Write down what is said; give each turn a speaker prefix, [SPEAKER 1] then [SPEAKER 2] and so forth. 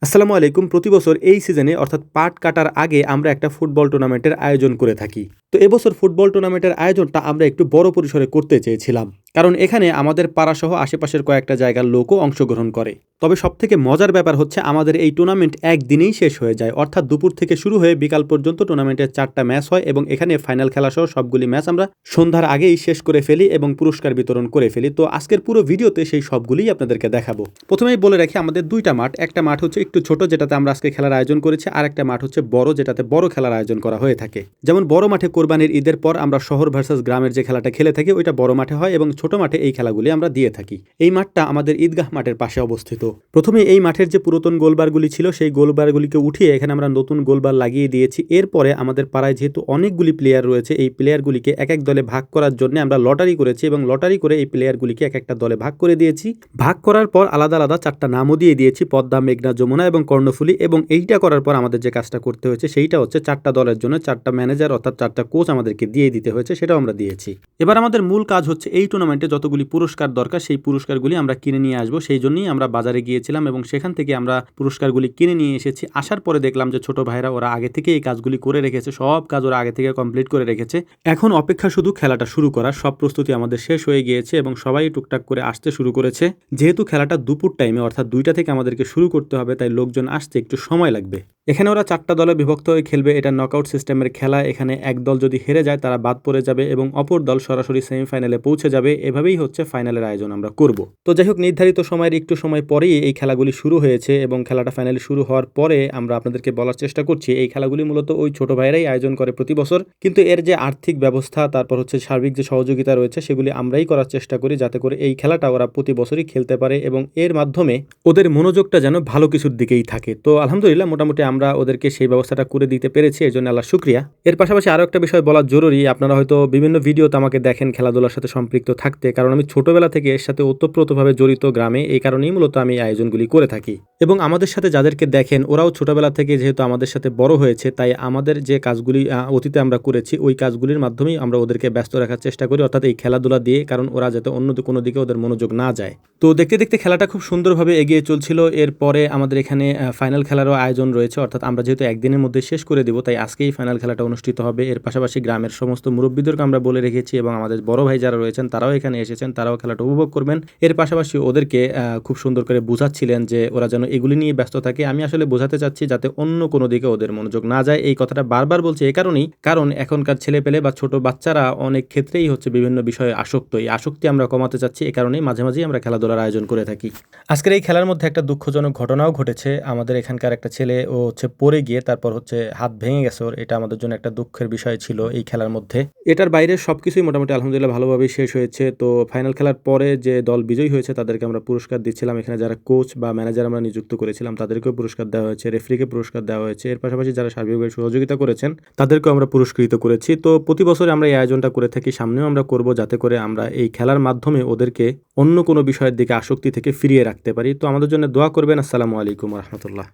[SPEAKER 1] আসসালামু আলাইকুম। প্রতি বছর এই সিজনে অর্থাৎ পাট কাটার আগে আমরা একটা ফুটবল টুর্নামেন্টের আয়োজন করে থাকি। তো এবছর ফুটবল টুর্নামেন্টের আয়োজনটা আমরা একটু বড় পরিসরে করতে চেয়েছিলাম। কারণ এখানে আমাদের পাড়াসহ আশেপাশের কয়েকটা জায়গার লোকও অংশগ্রহণ করে। তবে সবথেকে মজার ব্যাপার হচ্ছে আমাদের এই টুর্নামেন্ট একদিনেই শেষ হয়ে যায়। অর্থাৎ দুপুর থেকে শুরু হয়ে বিকাল পর্যন্ত টুর্নামেন্টের 4টা ম্যাচ হয় এবং এখানে ফাইনাল খেলাসহ সবগুলি ম্যাচ আমরা সন্ধ্যার আগেই শেষ করে ফেলি এবং পুরস্কার বিতরণ করে ফেলি। তো আজকের পুরো ভিডিওতে সেই সবগুলিই আপনাদেরকে দেখাবো। প্রথমেই বলে রাখি আমাদের দুইটা মাঠ, একটা মাঠ হচ্ছে একটু ছোট যেটাতে আমরা আজকে খেলার আয়োজন করেছি, আর একটা মাঠ হচ্ছে বড় যেটাতে বড় খেলার আয়োজন করা হয়ে থাকে। যেমন বড় মাঠে কোরবানির ঈদের পর আমরা শহর ভার্সাস গ্রামের যে খেলাটা খেলে থাকি ওইটা বড় মাঠে হয় এবং ছোট মাঠে এই খেলাগুলি আমরা দিয়ে থাকি। এই মাঠটা আমাদের ঈদগাহ মাঠের পাশে অবস্থিত। প্রথমে এই মাঠের যে পুরাতন গোলবারগুলি ছিল সেই গোলবারগুলিকে উঠিয়ে এখানে আমরা নতুন গোলবার লাগিয়ে দিয়েছি। এরপরে আমাদের পাড়ায় যেহেতু অনেকগুলি প্লেয়ার রয়েছে, এই প্লেয়ারগুলিকে এক এক দলে ভাগ করার জন্য আমরা লটারি করেছি এবং লটারি করে এই প্লেয়ারগুলিকে এক একটা দলে ভাগ করে দিয়েছি। ভাগ করার পর আলাদা আলাদা 4টা নামও দিয়ে দিয়েছি, পদ্মা, মেঘনা, যমুনা এবং কর্ণফুলী। এবং এইটা করার পর আমাদের যে কাজটা করতে হয়েছে সেইটা হচ্ছে 4টা দলের জন্য 4টা ম্যানেজার অর্থাৎ 4টা কোচ আমাদেরকে দিয়ে দিতে হয়েছে, সেটাও আমরা দিয়েছি। এবার আমাদের মূল কাজ হচ্ছে এই টুর্নামেন্টে যতগুলি পুরস্কার দরকার সেই পুরস্কারগুলি আমরা কিনে নিয়ে আসবো। সেই জন্যই আমরা বাজারে গিয়েছিলাম এবং সেখান থেকে আমরা পুরস্কারগুলি কিনে নিয়ে এসেছি। আসার পরে দেখলাম যে ছোট ভাইরা ওরা আগে থেকে এই কাজগুলি করে রেখেছে, সব কাজ ওরা আগে থেকে কমপ্লিট করে রেখেছে। এখন অপেক্ষা শুধু খেলাটা শুরু করার। সব প্রস্তুতি আমাদের শেষ হয়ে গিয়েছে এবং সবাই টুকটাক করে আসতে শুরু করেছে। যেহেতু খেলাটা দুপুর টাইমে অর্থাৎ 2টা থেকে আমাদেরকে শুরু করতে হবে, তাই লোকজন আসতে একটু সময় লাগবে। এখানে ওরা 4টা দলে বিভক্ত হয়ে খেলবে। এটা নকআউট সিস্টেমের খেলা। এখানে এক দল যদি হেরে যায় তারা বাদ পড়ে যাবে এবং অপর দল সরাসরি সেমিফাইনালে পৌঁছে যাবে। এভাবেই হচ্ছে ফাইনালের আয়োজন আমরা করব। তো যাই হোক, নির্ধারিত সময়ের একটু সময় পরেই এই খেলাগুলি শুরু হয়েছে এবং খেলাটা ফাইনালে শুরু হওয়ার পরে আমরা আপনাদেরকে বলার চেষ্টা করছি এই খেলাগুলি মূলত ওই ছোট ভাইরাই আয়োজন করে প্রতি বছর, কিন্তু এর যে আর্থিক ব্যবস্থা তারপর হচ্ছে সার্বিক যে সহযোগিতা রয়েছে সেগুলি আমরাই করার চেষ্টা করি যাতে করে এই খেলাটা ওরা প্রতি বছরই খেলতে পারে এবং এর মাধ্যমে ওদের মনোযোগটা যেন ভালো কিছুর দিকেই থাকে। তো আলহামদুলিল্লাহ মোটামুটি আমরা ওদেরকে সেই ব্যবস্থাটা করে দিতে পেরেছি, এর জন্য আল্লাহ শুকরিয়া। এর পাশাপাশি আরও একটা বিষয় বলা জরুরি, আপনারা হয়তো বিভিন্ন ভিডিওতে আমাকে দেখেন খেলাধুলার সাথে সম্পৃক্ত থাকতে, কারণ আমি ছোটবেলা থেকে এর সাথে ওতপ্রোতভাবে জড়িত গ্রামে, এই কারণেই মূলত আমি এই আয়োজনগুলি করে থাকি। এবং আমাদের সাথে যাদেরকে দেখেন ওরাও ছোটবেলা থেকে যেহেতু আমাদের সাথে বড় হয়েছে, তাই আমাদের যে কাজগুলি অতীতে আমরা করেছি ওই কাজগুলির মাধ্যমেই আমরা ওদেরকে ব্যস্ত রাখার চেষ্টা করি, অর্থাৎ এই খেলাধুলা দিয়ে, কারণ ওরা যাতে অন্য কোনো দিকে ওদের মনোযোগ না যায়। তো দেখতে দেখতে খেলাটা খুব সুন্দরভাবে এগিয়ে চলছিল। এরপরে আমাদের এখানে ফাইনাল খেলারও আয়োজন রয়েছে, অর্থাৎ আমরা যেহেতু একদিনের মধ্যে শেষ করে দিব তাই আজকেই ফাইনাল খেলাটা অনুষ্ঠিত হবে। এর পাশাপাশি গ্রামের সমস্ত মুরব্বীদেরকে আমরা বলে রেখেছি এবং আমাদের বড় ভাই যারা রয়েছেন তারাও এখানে এসেছেন, তারাও খেলাটা উপভোগ করবেন। এর পাশাপাশি ওদেরকে খুব সুন্দর করে বোঝাচ্ছিলেন যে ওরা যেন এগুলি নিয়ে ব্যস্ত থাকে। আমি আসলে বোঝাতে চাচ্ছি যাতে অন্য কোনো দিকে ওদের মনোযোগ না যায়। এই কথাটা বারবার বলছি এই কারণেই, কারণ এখনকার ছেলেপেলে বা ছোট বাচ্চারা অনেক ক্ষেত্রেই হচ্ছে বিভিন্ন বিষয়ে আসক্ত। এই আসক্তি আমরা কমাতে চাচ্ছি, এই কারণেই মাঝে মাঝেই আমরা খেলাধুলার আয়োজন করে থাকি। আজকের এই খেলার মধ্যে একটা দুঃখজনক ঘটনাও ঘটেছে। আমাদের এখানকার একটা ছেলে ও হচ্ছে পড়ে গিয়ে তারপর হচ্ছে হাত ভেঙে গেছে ওর। এটা আমাদের জন্য একটা দুঃখের বিষয় ছিল এই খেলার মধ্যে। এটার বাইরে সবকিছুই মোটামুটি আলহামদুলিল্লাহ ভালোভাবেই শেষ হয়েছে। তো ফাইনাল খেলার পরে যে দল বিজয়ী হয়েছে তাদেরকে আমরা পুরস্কার দিচ্ছিলাম। এখানে যারা কোচ বা ম্যানেজার আমরা নিযুক্ত করেছিলাম তাদেরকেও পুরস্কার দেওয়া হয়েছে, রেফারিকে পুরস্কার দেওয়া হয়েছে। এর পাশাপাশি যারা সার্বিকভাবে সহযোগিতা করেছেন তাদেরকেও আমরা পুরস্কৃত করেছি। তো প্রতি বছর আমরা এই আয়োজনটা করে থাকি, সামনেও আমরা করব, যাতে করে আমরা এই খেলার মাধ্যমে ওদেরকে অন্য কোনো বিষয়ের দিকে আসক্তি থেকে ফিরিয়ে রাখতে পারি। তো আমাদের জন্য দোয়া করবেন। আসসালামু আলাইকুম রহমতুল্লাহ।